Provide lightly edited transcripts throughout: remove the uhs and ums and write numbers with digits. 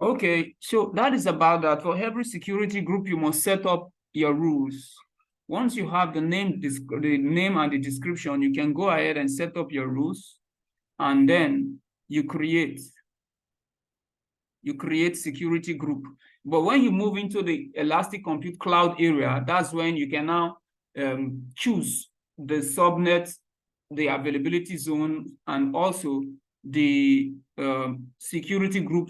Okay, so that is about that. For every security group, you must set up your rules. Once you have the name and the description, you can go ahead and set up your rules, and then you create security group. But when you move into the Elastic Compute Cloud area, that's when you can now choose the subnet, the availability zone, and also the security group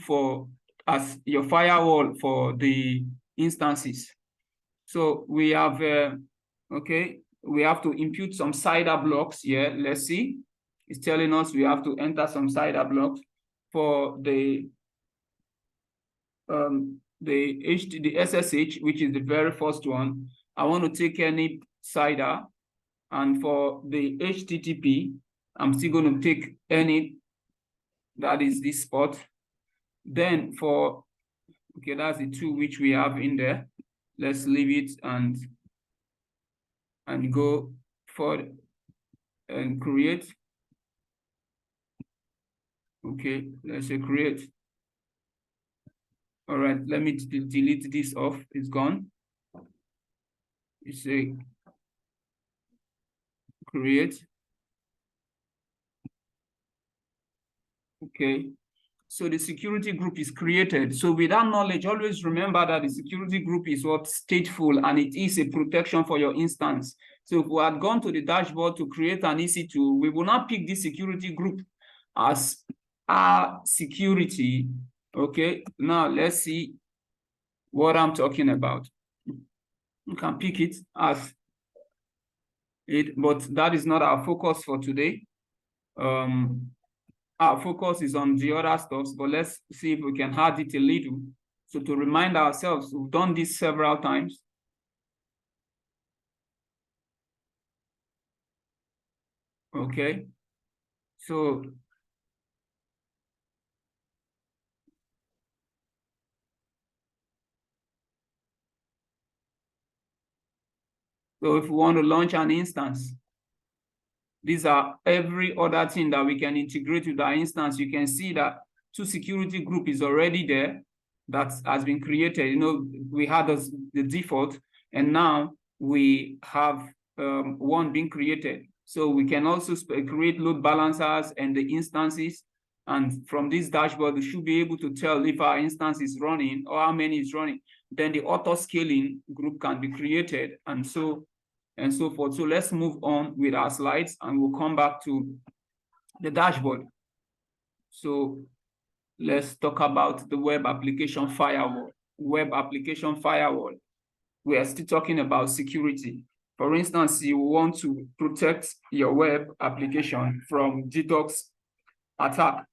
as your firewall for the instances. So we have, we have to impute some CIDR blocks here. Let's see. It's telling us we have to enter some CIDR blocks for the SSH, which is the very first one. I want to take any CIDR, and for the HTTP, I'm still going to take any, that is this spot. Then for, okay, that's the two which we have in there. Let's leave it and go for and create. Okay, let's say create. All right, let me delete this off. It's gone. It's a create. Okay, so the security group is created. So with that knowledge, always remember that the security group is what stateful, and it is a protection for your instance. So if we had gone to the dashboard to create an EC2, we will not pick this security group as our security. Okay, now let's see what I'm talking about. You can pick it as it, but that is not our focus for today. Our focus is on the other stuff, but let's see if we can add it a little. So to remind ourselves, we've done this several times. Okay, so if we want to launch an instance, these are every other thing that we can integrate with our instance. You can see that two security group is already there that has been created. You know, we had the default, and now we have one being created. So we can also create load balancers and the instances. And from this dashboard, we should be able to tell if our instance is running or how many is running. Then the auto scaling group can be created, and so forth. So let's move on with our slides, and we'll come back to the dashboard. So let's talk about the web application firewall. Web application firewall. We are still talking about security. For instance, you want to protect your web application from DDoS attack.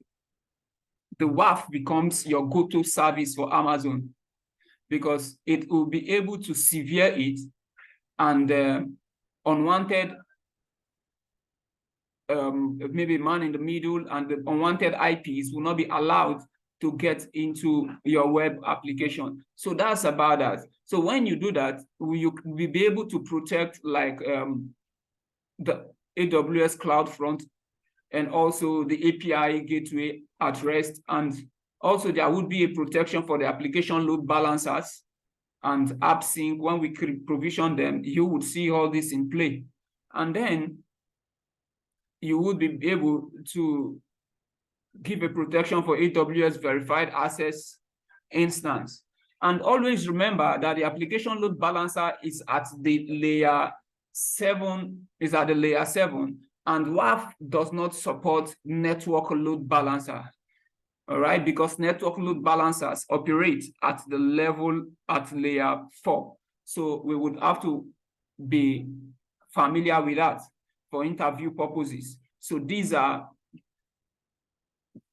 The WAF becomes your go-to service for Amazon, because it will be able to sever it, and unwanted, maybe man in the middle, and the unwanted IPs will not be allowed to get into your web application. So that's about that. So when you do that, you'll be able to protect like the AWS CloudFront, and also the API gateway at rest. And also there would be a protection for the application load balancers and AppSync. When we provision them, you would see all this in play. And then you would be able to give a protection for AWS verified access instance. And always remember that the application load balancer is at the layer 7, and WAF does not support network load balancer. All right, because network load balancers operate at the level at layer 4. So we would have to be familiar with that for interview purposes. So these are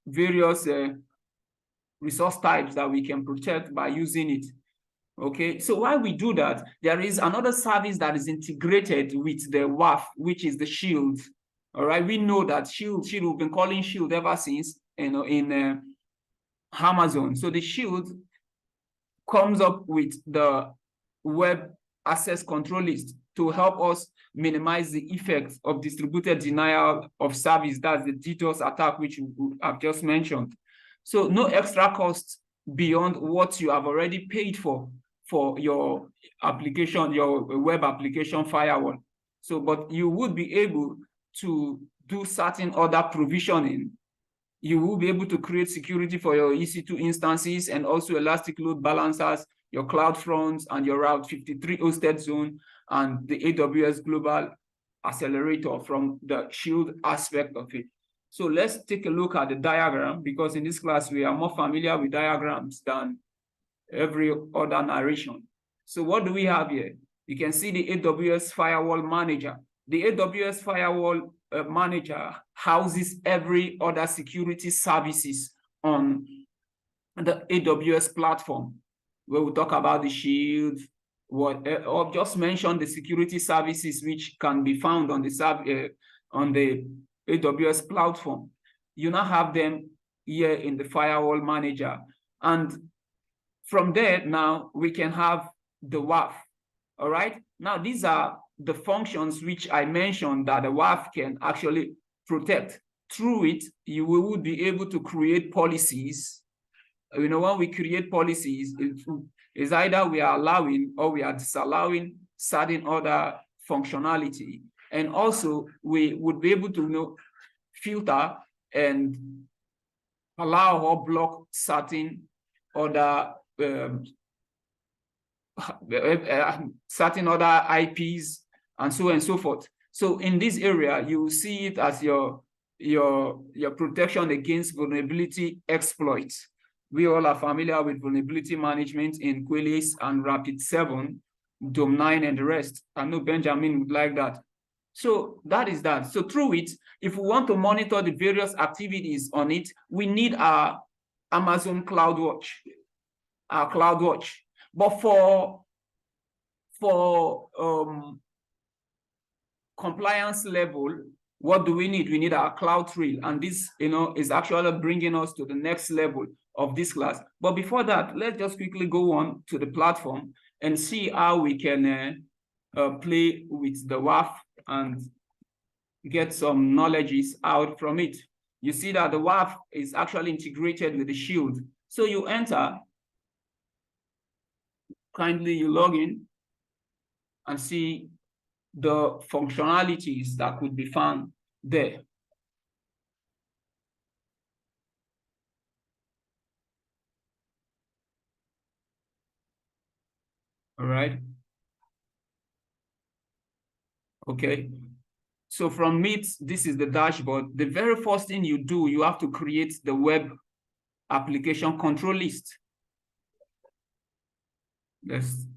various resource types that we can protect by using it. Okay, so while we do that, there is another service that is integrated with the WAF, which is the Shield. All right, we know that Shield, we've been calling Shield ever since, you know, in Amazon. So the Shield comes up with the web access control list to help us minimize the effects of distributed denial of service. That's the DDoS attack, which I've just mentioned. So no extra cost beyond what you have already paid for your application, your web application firewall. So, but you would be able to do certain other provisioning. You will be able to create security for your EC2 instances and also elastic load balancers, your CloudFront and your Route 53 hosted zone, and the AWS Global Accelerator from the Shield aspect of it. So let's take a look at the diagram, because in this class, we are more familiar with diagrams than every other narration. So what do we have here? You can see the AWS Firewall Manager. The AWS Firewall Manager houses every other security services on the AWS platform, where we talk about the Shield, or just mention the security services which can be found on the AWS platform. You now have them here in the Firewall Manager. And from there, now we can have the WAF. All right. Now, these are the functions which I mentioned that the WAF can actually protect. Through it, you will be able to create policies. You know, when we create policies, it's either we are allowing or we are disallowing certain other functionality. And also, we would be able to filter and allow or block certain other certain other IPs and so on and so forth. So in this area, you will see it as your protection against vulnerability exploits. We all are familiar with vulnerability management in Qualys and Rapid7, Dome9, and the rest. I know Benjamin would like that. So that is that. So through it, if we want to monitor the various activities on it, we need our Amazon CloudWatch, our CloudWatch. But for compliance level, what do we need? We need our CloudTrail, and this, is actually bringing us to the next level of this class. But before that, let's just quickly go on to the platform and see how we can play with the WAF and get some knowledges out from it. You see that the WAF is actually integrated with the Shield. So you enter, kindly you log in and see the functionalities that could be found there. All right. Okay. So from it, this is the dashboard. The very first thing you do, you have to create the web application control list. Let's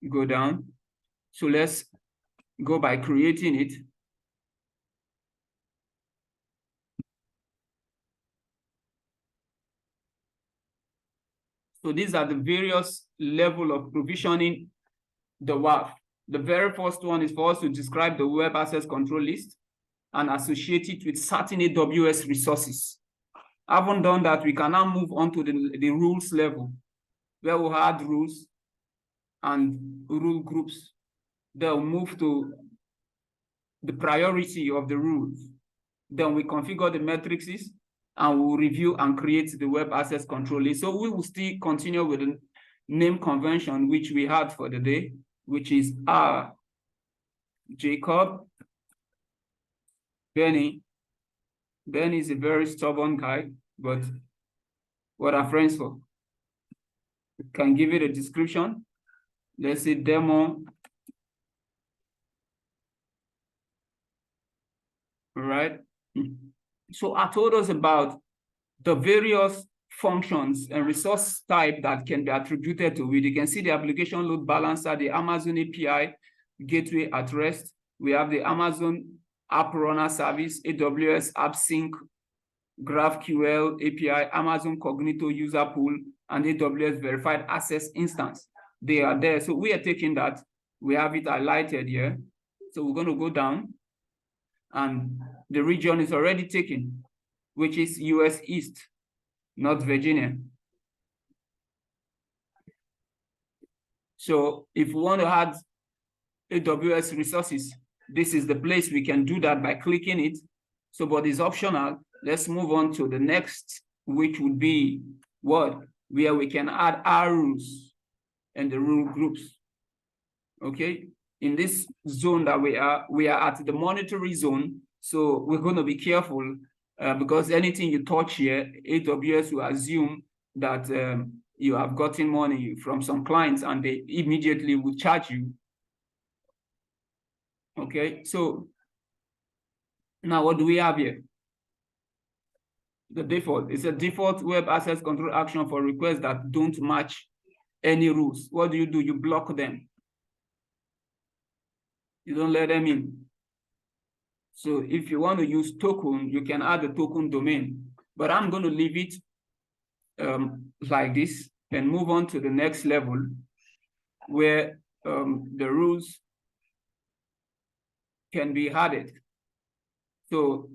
go down. So let's go by creating it. So these are the various level of provisioning the WAF. The very first one is for us to describe the web access control list and associate it with certain AWS resources. Having done that, we can now move on to the rules level, where we had rules and rule groups. They'll move to the priority of the rules. Then we configure the matrices and we'll review and create the web access control list. So we will still continue with the name convention, which we had for the day, which is R, Jacob, Benny. Benny is a very stubborn guy, but what are friends for? We can give it a description. Let's say demo. All right. So I told us about the various functions and resource type that can be attributed to it. You can see the application load balancer, the Amazon API gateway at rest. We have the Amazon App Runner Service, AWS AppSync, GraphQL API, Amazon Cognito User Pool, and AWS Verified Access Instance. They are there. So we are taking that. We have it highlighted here. So we're going to go down, and the region is already taken, which is US East, North Virginia. So if we want to add AWS resources, this is the place we can do that by clicking it. So, but it's optional. Let's move on to the next, which would be what? where we can add our rules and the rule groups. Okay, in this zone that we are at the monitoring zone, so we're going to be careful because anything you touch here, AWS will assume that you have gotten money from some clients and they immediately will charge you. Okay, so now what do we have here? The default. It's a default web access control action for requests that don't match any rules. What do? You block them. You don't let them in. So if you want to use token, you can add a token domain, but I'm going to leave it like this and move on to the next level where the rules can be added. So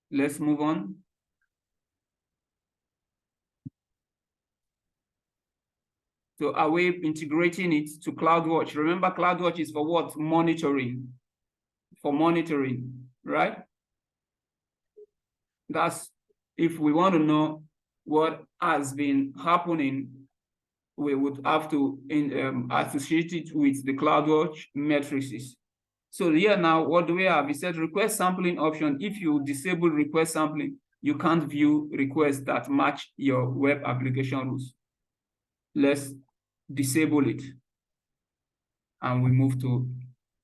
let's move on. So are we integrating it to CloudWatch? Remember, CloudWatch is for what? Monitoring. For monitoring, right? That's if we want to know what has been happening, we would have to associate it with the CloudWatch matrices. So here now, what do we have? It said request sampling option. If you disable request sampling, you can't view requests that match your web application rules. Let's disable it. And we move to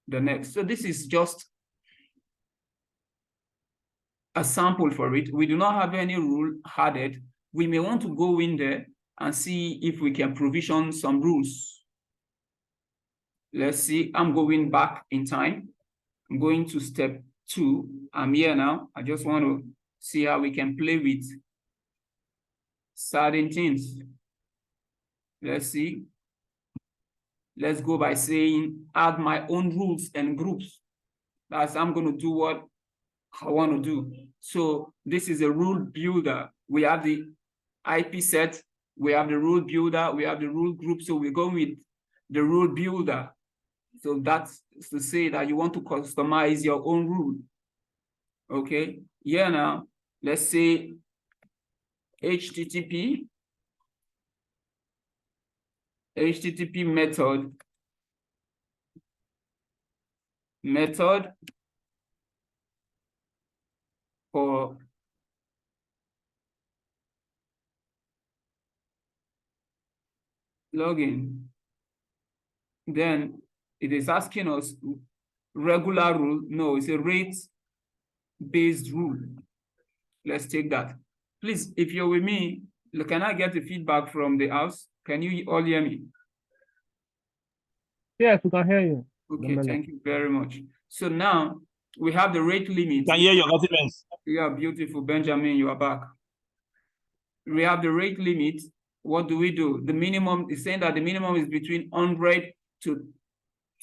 the next. So this is just a sample for it. We do not have any rule added. We may want to go in there and see if we can provision some rules. Let's see, I'm going back in time. I'm going to step 2. I'm here now. I just want to see how we can play with certain things. Let's see. Let's go by saying add my own rules and groups. That's I'm going to do what I want to do. So this is a rule builder. We have the IP set, we have the rule builder, we have the rule group. So we're going with the rule builder. So that's to say that you want to customize your own rule. Okay, here now, let's say HTTP method for login. Then it is asking us regular rule. No, it's a rate-based rule. Let's take that. Please, if you're with me, can I get the feedback from the house? Can you all hear me? Yes, we can hear you. Okay, thank you very much. So now we have the rate limit. Can hear your documents. Yeah, beautiful, Benjamin, you are back. We have the rate limit. What do? The minimum is saying that the minimum is between 100 to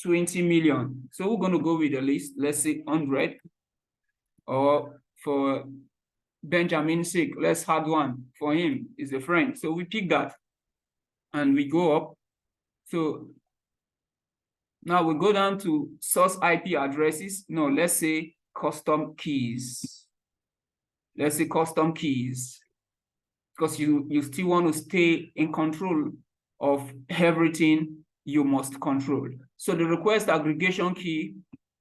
20 million. So we're going to go with the list. Let's say 100. Or for Benjamin's sake, let's add 1. For him, is a friend. So we pick that and we go up. So now we go down to source IP addresses. No, let's say custom keys. Let's say custom keys. Because you still want to stay in control of everything you must control. So the request aggregation key,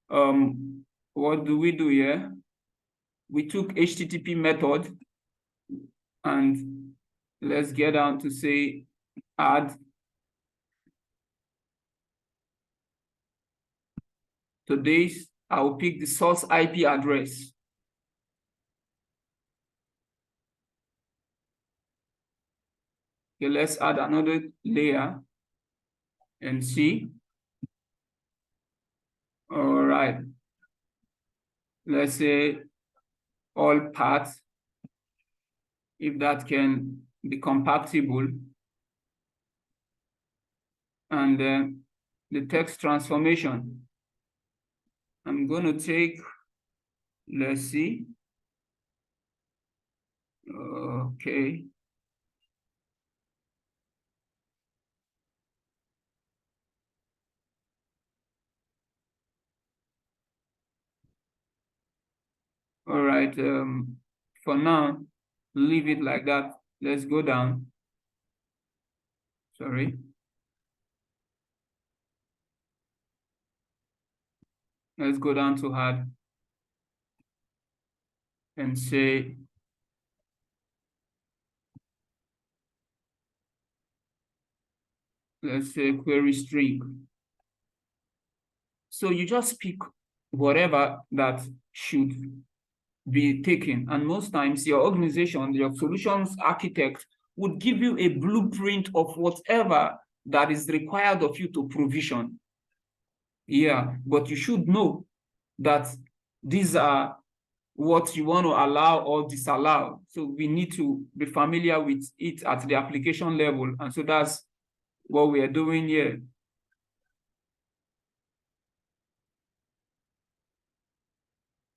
what do we do here? We took HTTP method and let's get down to say add to this. I will pick the source IP address. Okay, let's add another layer and see. All right. Let's say all paths, if that can be compatible. And then the text transformation. I'm going to take, let's see. Okay. All right, for now, leave it like that. Let's go down. Sorry. Let's go down to add and say let's say query string. So you just pick whatever that should be taken. And most times your organization, your solutions architect would give you a blueprint of whatever that is required of you to provision. Yeah, but you should know that these are what you want to allow or disallow. So we need to be familiar with it at the application level. And so that's what we are doing here.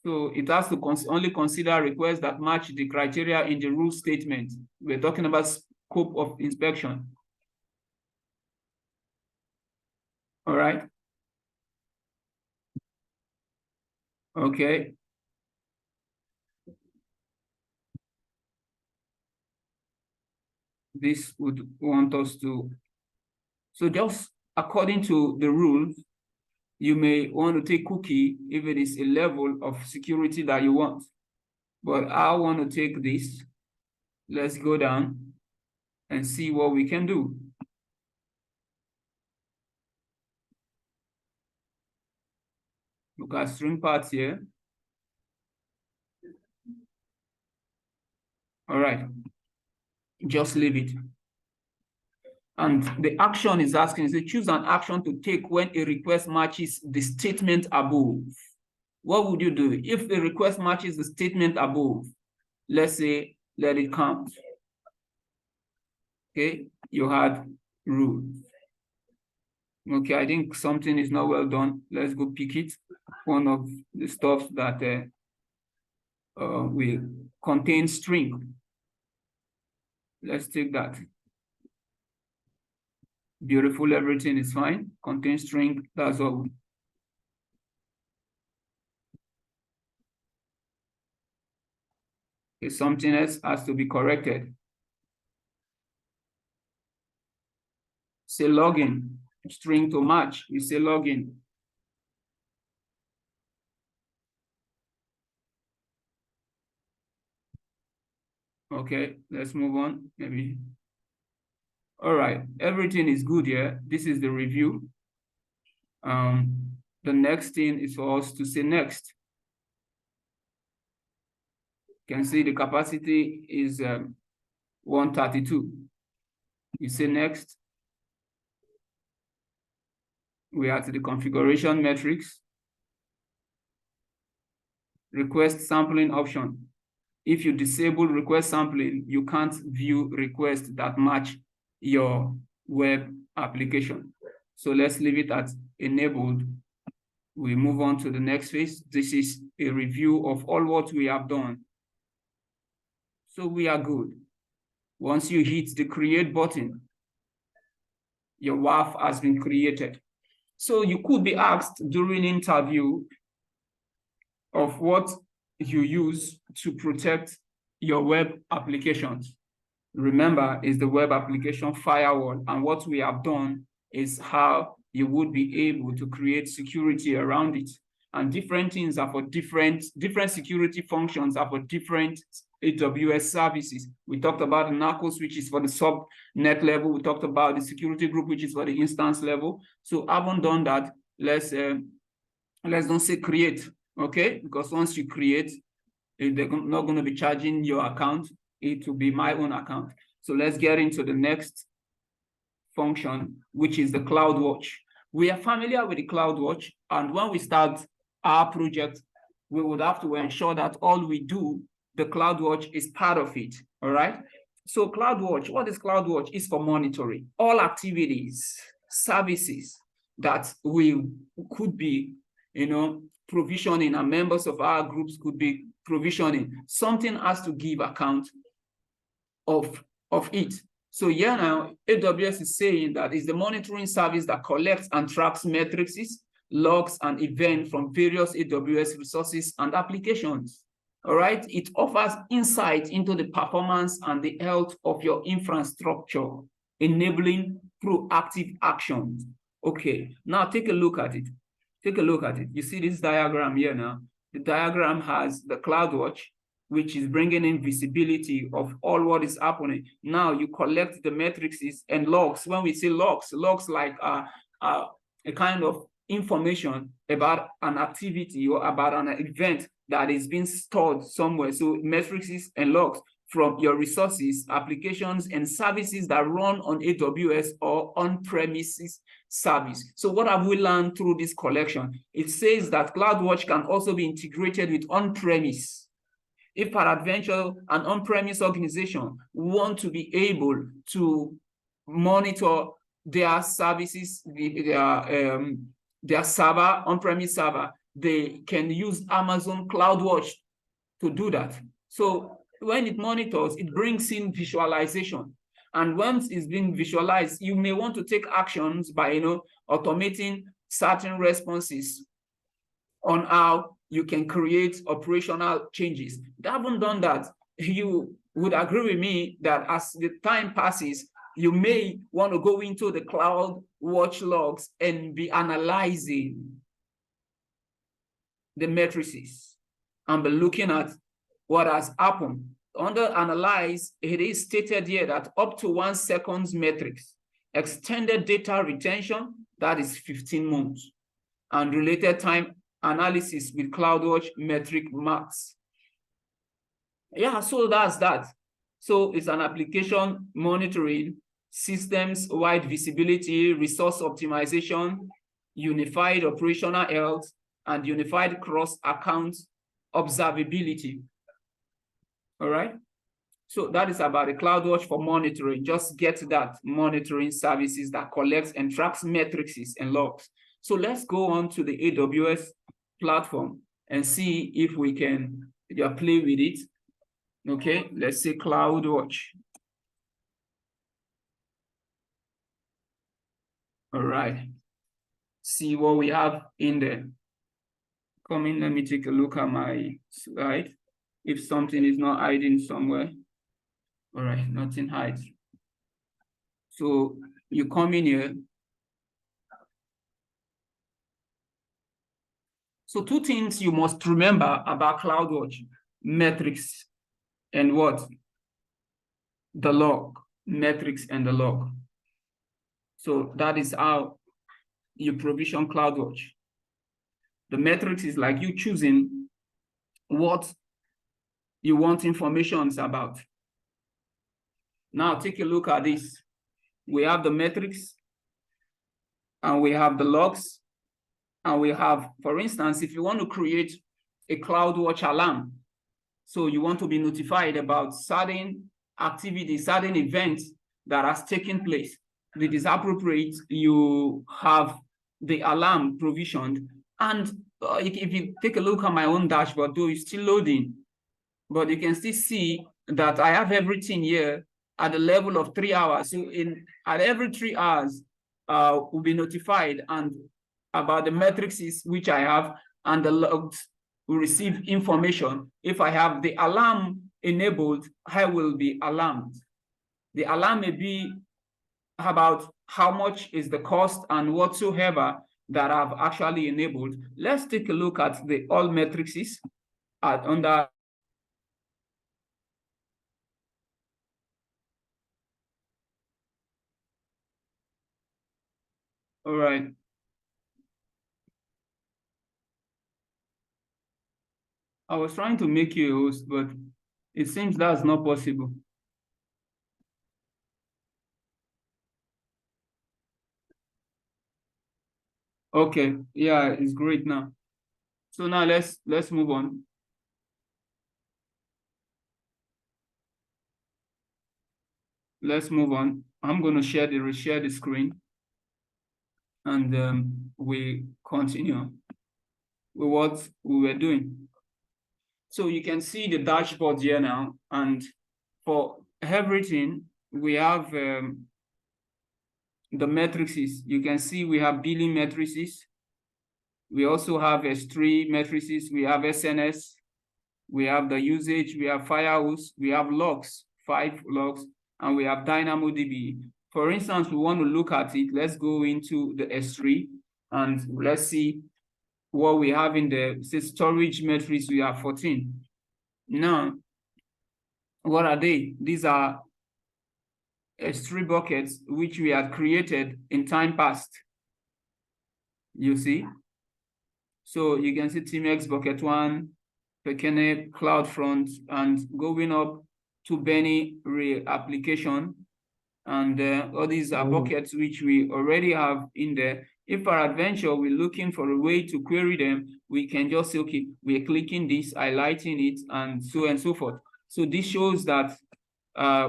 So it has to only consider requests that match the criteria in the rule statement. We're talking about scope of inspection. All right. Okay. This would want us to, so just according to the rules, you may want to take cookie if it is a level of security that you want. But I want to take this. Let's go down and see what we can do. Look at string parts here. All right. Just leave it. And the action is asking, so choose an action to take when a request matches the statement above. What would you do? If the request matches the statement above, let's say, let it count. Okay, you had rule. Okay, I think something is not well done. Let's go pick it. One of the stuff that will contain string. Let's take that. Beautiful, everything is fine. Contain string, that's all. Okay, something else has to be corrected. Say login, string to match, you say login. Okay, let's move on, maybe. All right, everything is good here. This is the review. The next thing is for us to say next. You can see the capacity is 132. You say next. We are to the configuration metrics. Request sampling option. If you disable request sampling, you can't view requests that match your web application. So let's leave it at enabled. We move on to the next phase. This is a review of all what we have done. So we are good. Once you hit the create button, your WAF has been created. So you could be asked during interview of what you use to protect your web applications. Remember, is the web application firewall. And what we have done is how you would be able to create security around it. And different things are for different security functions are for different AWS services. We talked about the NACOS, which is for the subnet level. We talked about the security group, which is for the instance level. So I haven't done that. Let's don't say create, okay? Because once you create, they're not going to be charging your account. It will be my own account. So let's get into the next function, which is the CloudWatch. We are familiar with the CloudWatch, and when we start our project, we would have to ensure that all we do, the CloudWatch is part of it, all right? So CloudWatch, what is CloudWatch? Is for monitoring all activities, services that we could be, provisioning, and members of our groups could be provisioning. Something has to give account of it. So here now, AWS is saying that it's the monitoring service that collects and tracks metrics, logs, and events from various AWS resources and applications. All right, it offers insight into the performance and the health of your infrastructure. enabling proactive actions. Okay, now take a look at it. Take a look at it. You see this diagram here now? The diagram has the CloudWatch, which is bringing in visibility of all what is happening. Now you collect the metrics and logs. When we say logs like a kind of information about an activity or about an event that is being stored somewhere. So metrics and logs from your resources, applications, and services that run on AWS or on-premises service. So what have we learned through this collection? It says that CloudWatch can also be integrated with on-premise. If peradventure an on-premise organization want to be able to monitor their services, their server, on-premise server, they can use Amazon CloudWatch to do that. So when it monitors, it brings in visualization. And once it's being visualized, you may want to take actions by automating certain responses on how you can create operational changes. They haven't done that. You would agree with me that as the time passes, you may want to go into the CloudWatch logs and be analyzing the matrices and be looking at what has happened. Under analyze, it is stated here that up to 1 second's metrics, extended data retention, that is 15 months, and related time analysis with CloudWatch metric max. Yeah, so that's that. So it's an application monitoring, systems-wide visibility, resource optimization, unified operational health, and unified cross-account observability. All right. So that is about the CloudWatch for monitoring. Just get that monitoring services that collects and tracks metrics and logs. So let's go on to the AWS platform and see if we can play with it. Okay, let's say CloudWatch. All right. See what we have in there. Come in, let me take a look at my slide. If something is not hiding somewhere. All right, nothing hides. So you come in here. So 2 things you must remember about CloudWatch: metrics and what? The log, metrics and the log. So that is how you provision CloudWatch. The metrics is like you choosing what you want information about. Now take a look at this. We have the metrics and we have the logs, and we have, for instance, if you want to create a CloudWatch alarm, so you want to be notified about certain activities, certain events that has taken place, it is appropriate you have the alarm provisioned. And if you take a look at my own dashboard, though it's still loading, but you can still see that I have everything here at the level of 3 hours. So at every 3 hours, we'll be notified and about the metrics which I have, and the logs will receive information. If I have the alarm enabled, I will be alarmed. The alarm may be about how much is the cost and whatsoever that I've actually enabled. Let's take a look at the all metrics under. All right. I was trying to make you a host, but it seems that's not possible. Okay, yeah, it's great now. So now let's move on. Let's move on. I'm going to reshare the screen, and we continue with what we were doing. So you can see the dashboard here now, and for everything we have the matrices. You can see we have billing matrices. We also have S3 matrices. We have SNS. We have the usage. We have firehose. We have logs, 5 logs, and we have DynamoDB For instance, we want to look at it. Let's go into the S3 and let's see what we have in the storage metrics. We have 14. Now, what are they? These are S3 buckets which we had created in time past. You see? So you can see TeamX bucket 1, Pekene, CloudFront, and going up to Benny application. And all these are buckets which we already have in there. If peradventure we're looking for a way to query them, we can just say, okay, we're clicking this, highlighting it, and so forth. So this shows that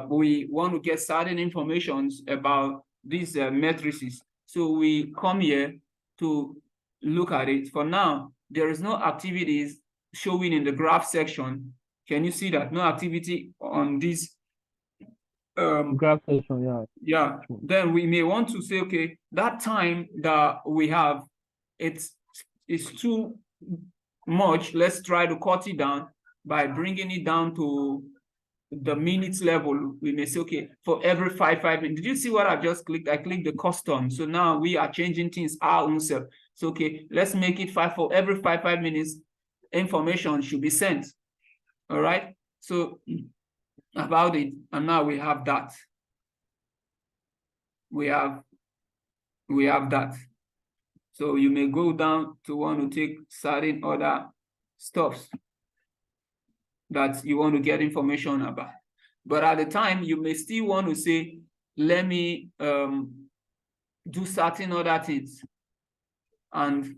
we want to get certain information about these matrices. So we come here to look at it. For now, there is no activities showing in the graph section. Can you see that? No activity on this graph section, yeah. Yeah, then we may want to say, okay, that time that we have, it's too much. Let's try to cut it down by bringing it down to the minutes level. We may say, okay, for every 5 minutes. Did you see what I just clicked? I clicked the custom. So now we are changing things our own self. So, okay, let's make it 5 for every 5 minutes. Information should be sent. All right. So about it, and now we have that. We have that. So you may go down to want to take certain other stuffs that you want to get information about. But at the time, you may still want to say, let me do certain other things and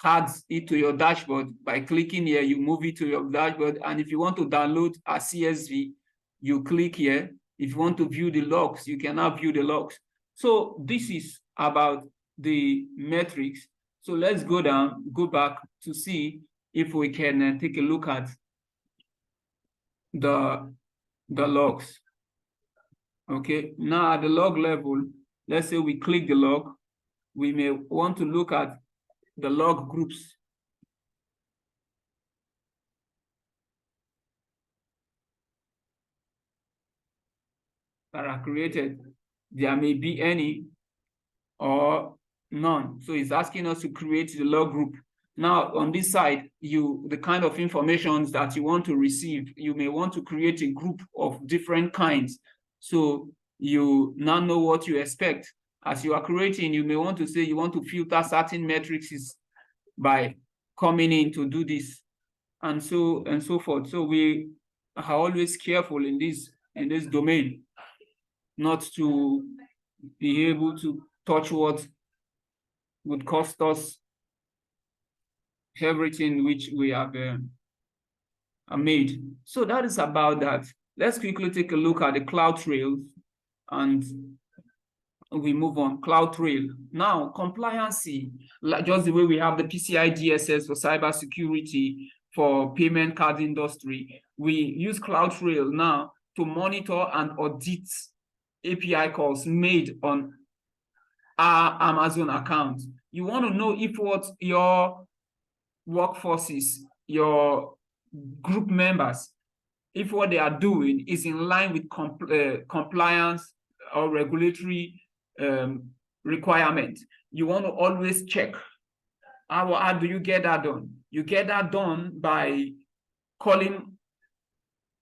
add it to your dashboard. By clicking here, you move it to your dashboard. And if you want to download a CSV, you click here. If you want to view the logs, you can now view the logs. So this is about the metrics. So let's go back to see if we can take a look at the logs. Okay, now at the log level, let's say we click the log, we may want to look at the log groups. That are created. There may be any or none. So it's asking us to create the log group. Now on this side, the kind of information that you want to receive, you may want to create a group of different kinds. So you now know what you expect. As you are creating, you may want to say you want to filter certain metrics by coming in to do this, and so forth. So we are always careful in this domain, not to be able to touch what would cost us everything which we have made. So that is about that. Let's quickly take a look at the CloudTrail and we move on. CloudTrail. Now, compliancy, like just the way we have the PCI DSS for cybersecurity, for payment card industry, we use CloudTrail now to monitor and audit API calls made on our Amazon account. You want to know if what your workforces, your group members, if what they are doing is in line with compliance or regulatory requirement. You want to always check. How do you get that done? You get that done by calling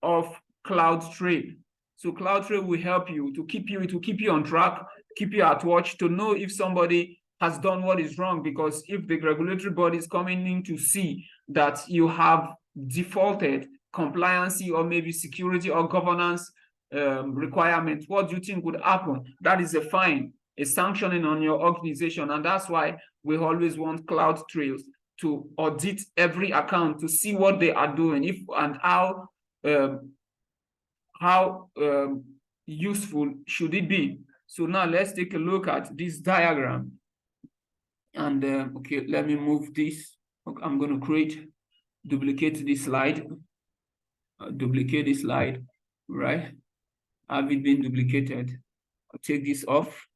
off CloudTrail. So CloudTrail will help you to keep you on track, keep you at watch, to know if somebody has done what is wrong. Because if the regulatory body is coming in to see that you have defaulted compliance or maybe security or governance requirements, what do you think would happen? That is a fine, a sanctioning on your organization. And that's why we always want CloudTrail to audit every account to see what they are doing, if and how useful should it be. So now let's take a look at this diagram. And okay, let me move this. Okay, I'm going to duplicate this slide. Duplicate this slide, right? Have it been duplicated? I'll take this off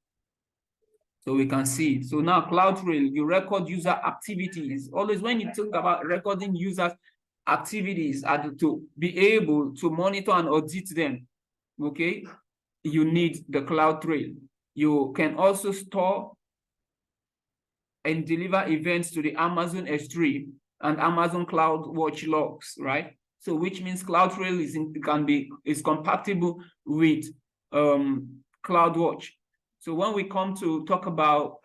so we can see it. So now CloudTrail, you record user activities. Always when you talk about recording users activities, to be able to monitor and audit them, okay? you need the CloudTrail. You can also store and deliver events to the Amazon S3 and Amazon CloudWatch logs, right? So which means CloudTrail is compatible with CloudWatch. So when we come to talk about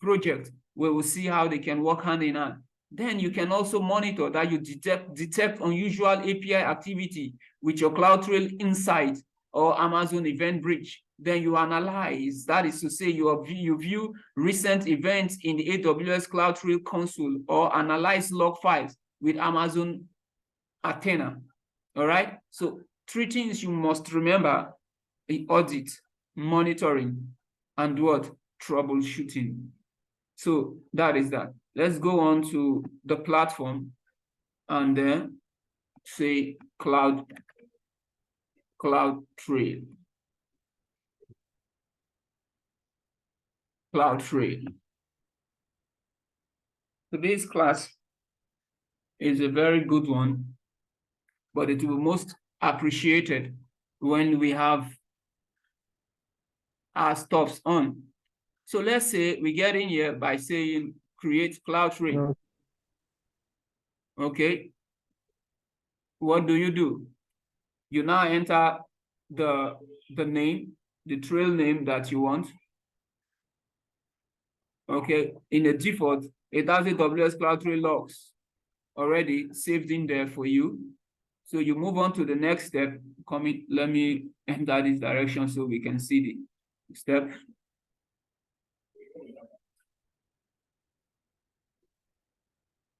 projects, we will see how they can work hand in hand. Then you can also monitor that you detect unusual API activity with your CloudTrail Insight or Amazon Event Bridge. Then you analyze, that is to say you view recent events in the AWS CloudTrail console or analyze log files with Amazon Athena. All right, so 3 things you must remember: the audit, monitoring, and what? Troubleshooting. So that is that. Let's go on to the platform and then say CloudTrail. CloudTrail. Today's class is a very good one, but it will be most appreciated when we have our stuffs on. So let's say we get in here by saying create CloudTrail. Okay. What do? You now enter the name, the trail name that you want. Okay. In the default, it has AWS CloudTrail logs already saved in there for you. So you move on to the next step. Let me enter this direction so we can see the step.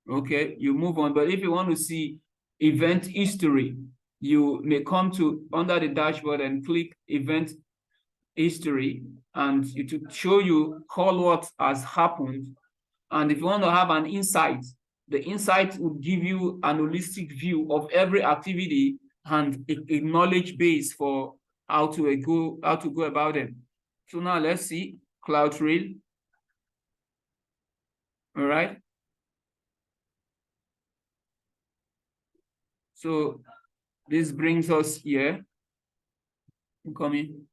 Okay, you move on. But if you want to see event history, you may come to under the dashboard and click event history, and it will show you all what has happened. And if you want to have an insight, the insight will give you an holistic view of every activity and a knowledge base for how to go about them. So now let's see CloudTrail. All right. So this brings us here. Coming.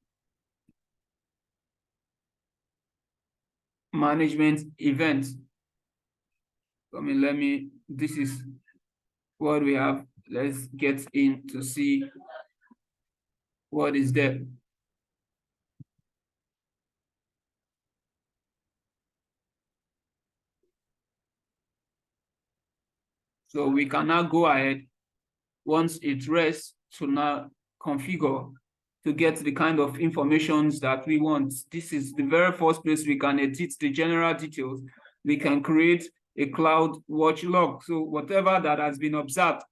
Management event. This is what we have. Let's get in to see what is there. So we can now go ahead, once it rests, to now configure to get the kind of information that we want. This is the very first place we can edit the general details. We can create a CloudWatch log. So whatever that has been observed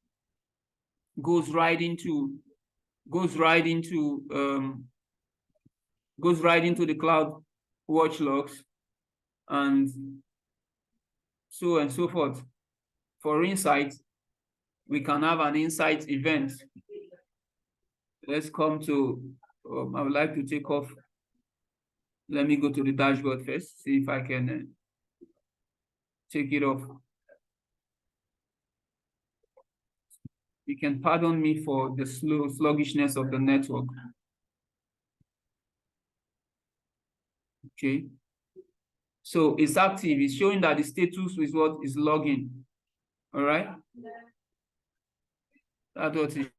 goes right into the CloudWatch logs, and so forth. For insight, we can have an insight event. Let's come to, I would like to take off. Let me go to the dashboard first, see if I can take it off. You can pardon me for the sluggishness of the network. Okay. So it's active. It's showing that the status is what is logging. All right. That's what it